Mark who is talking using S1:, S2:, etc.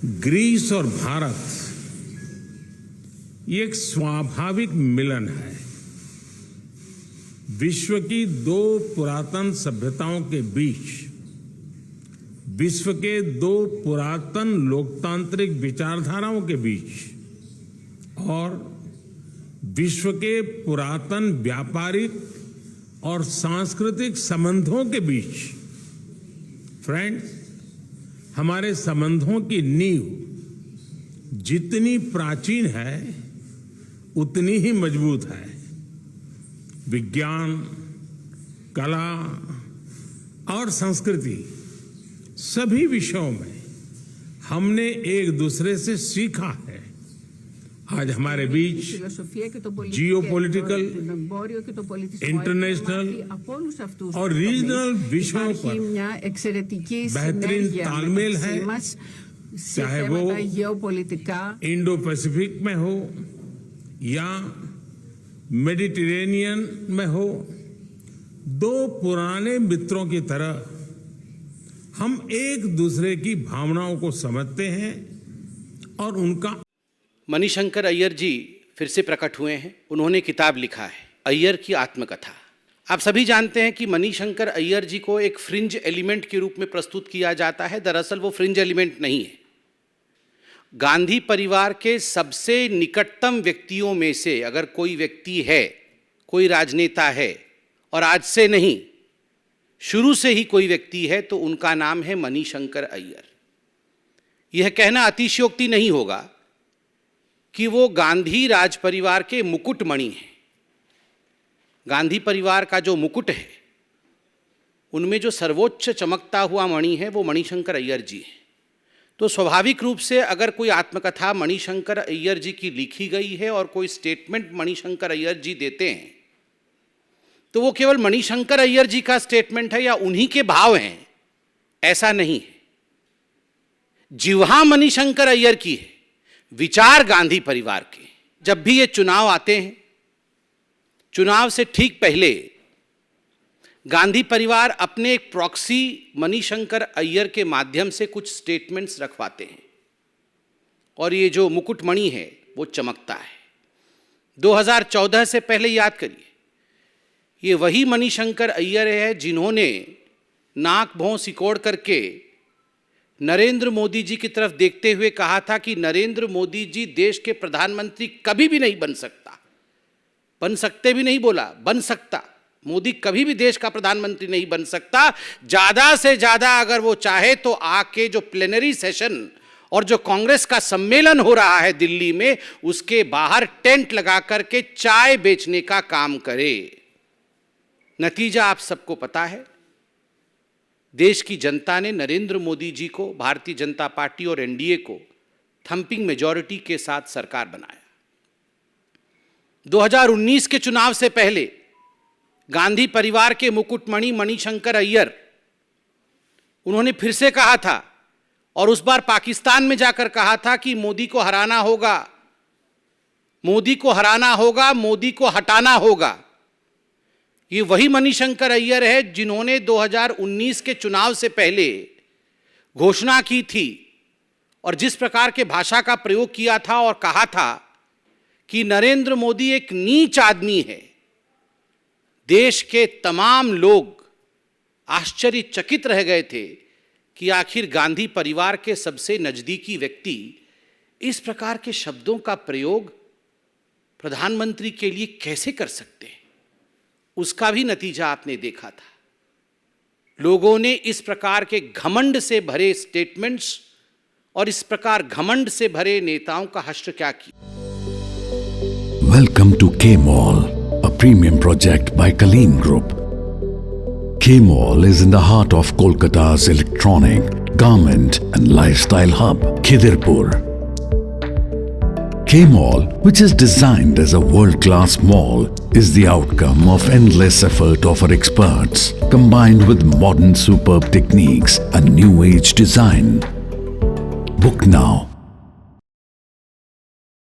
S1: Greece और भारत ये एक स्वाभाविक मिलन है। विश्व की दो पुरातन सभ्यताओं के बीच, विश्व के दो पुरातन लोकतांत्रिक विचारधाराओं के बीच और विश्व के पुरातन व्यापारिक और सांस्कृतिक संबंधों के बीच। फ्रेंड्स, हमारे संबंधों की नींव जितनी प्राचीन है उतनी ही मजबूत है। विज्ञान, कला और संस्कृति सभी विषयों में हमने एक दूसरे से सीखा है। आज हमारे बीच जियोपॉलिटिकल, इंटरनेशनल और रीजनल विषयों पर बेहतरीन तालमेल है, चाहे वो इंडो पैसिफिक में हो या मेडिटेरेनियन में हो। दो पुराने मित्रों की तरह हम एक दूसरे की भावनाओं को समझते हैं और उनका।
S2: मणिशंकर अय्यर जी फिर से प्रकट हुए हैं। उन्होंने किताब लिखा है, अय्यर की आत्मकथा। आप सभी जानते हैं कि मणिशंकर अय्यर जी को एक फ्रिंज एलिमेंट के रूप में प्रस्तुत किया जाता है। दरअसल वो फ्रिंज एलिमेंट नहीं है। गांधी परिवार के सबसे निकटतम व्यक्तियों में से अगर कोई व्यक्ति है, कोई राजनेता है, और आज से नहीं, शुरू से ही कोई व्यक्ति है, तो उनका नाम है मणिशंकर अय्यर। यह कहना अतिशयोक्ति नहीं होगा कि वो गांधी राज परिवार के मुकुटमणि हैं। गांधी परिवार का जो मुकुट है, उनमें जो सर्वोच्च चमकता हुआ मणि है, वो मणिशंकर अय्यर जी हैं। तो स्वाभाविक रूप से अगर कोई आत्मकथा मणिशंकर अय्यर जी की लिखी गई है और कोई स्टेटमेंट मणिशंकर अय्यर जी देते हैं, तो वो केवल मणिशंकर अय्यर जी का स्टेटमेंट है या उन्हीं के भाव हैं, ऐसा नहीं है। जिह्वा मणिशंकर अय्यर की है, विचार गांधी परिवार के। जब भी ये चुनाव आते हैं, चुनाव से ठीक पहले गांधी परिवार अपने एक प्रॉक्सी मणिशंकर अय्यर के माध्यम से कुछ स्टेटमेंट्स रखवाते हैं और ये जो मुकुटमणि है वो चमकता है। 2014 से पहले याद करिए, ये वही मणिशंकर अय्यर है जिन्होंने नाक भौं सिकोड़ करके नरेंद्र मोदी जी की तरफ देखते हुए कहा था कि नरेंद्र मोदी जी देश के प्रधानमंत्री कभी भी नहीं बन सकता। बन सकते भी नहीं बोला, बन सकता। मोदी कभी भी देश का प्रधानमंत्री नहीं बन सकता। ज्यादा से ज्यादा अगर वो चाहे तो आके जो प्लेनरी सेशन और जो कांग्रेस का सम्मेलन हो रहा है दिल्ली में, उसके बाहर टेंट लगा करके चाय बेचने का काम करे। नतीजा आप सबको पता है। देश की जनता ने नरेंद्र मोदी जी को, भारतीय जनता पार्टी और एनडीए को थंपिंग मेजॉरिटी के साथ सरकार बनाया। 2019 के चुनाव से पहले गांधी परिवार के मुकुटमणि मणिशंकर अय्यर, उन्होंने फिर से कहा था और उस बार पाकिस्तान में जाकर कहा था कि मोदी को हराना होगा, मोदी को हराना होगा, मोदी को हटाना होगा। ये वही मणिशंकर अय्यर है जिन्होंने 2019 के चुनाव से पहले घोषणा की थी और जिस प्रकार के भाषा का प्रयोग किया था और कहा था कि नरेंद्र मोदी एक नीच आदमी है। देश के तमाम लोग आश्चर्यचकित रह गए थे कि आखिर गांधी परिवार के सबसे नजदीकी व्यक्ति इस प्रकार के शब्दों का प्रयोग प्रधानमंत्री के लिए कैसे कर सकते हैं। उसका भी नतीजा आपने देखा था। लोगों ने इस प्रकार के घमंड से भरे स्टेटमेंट्स और इस प्रकार घमंड से भरे नेताओं का हश्र क्या किया।
S3: Welcome to K-Mall, a premium project by Kaleen Group. K-Mall is in the heart of Kolkata's electronic, garment and lifestyle hub, Khidirpur. K-Mall, which is designed as a world-class mall, is the outcome of endless effort of our experts, combined with modern superb techniques and new age design. Book now